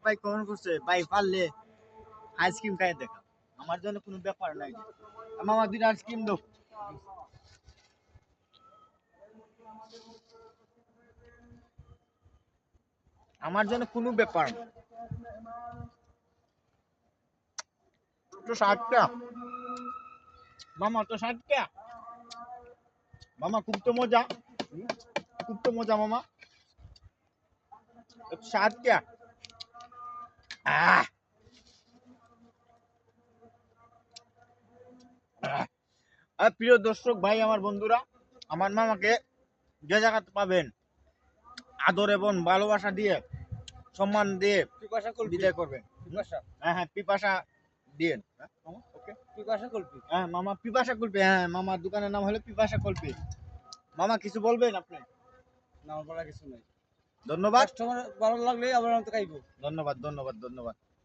ভাই কমেন্ট করছে ভাই পারলে আইসক্রিম খাই দেখা আমার জন্য কোনো ব্যাপার নাই মামা দুইটা আইসক্রিম দাও আমার জন্য কোনো ব্যাপার না তো 60 টাকা মামা তো 60 টাকা মামা খুব তো মজা মামা 60 টাকা আহ প্রিয় দর্শক ভাই আমার বন্ধুরা আমার মামাকে যে জায়গাতে পাবেন আদর এবং ভালোবাসা দিয়ে সম্মান দিয়ে পিপাসা কুলফি বিদায় করবেন পিপাসা হ্যাঁ হ্যাঁ পিপাসা দিয়েন ওকে পিপাসা কুলফি হ্যাঁ মামা পিপাসা কুলপি হ্যাঁ মামার দোকানের নাম হলো পিপাসা কুলপি মামা কিছু বলবেন আপনি না আমার বলার কিছু নাই ধন্যবাদ কাস্টমার ভালো লাগলে আবার আমি তো খাইবো ধন্যবাদ ধন্যবাদ ধন্যবাদ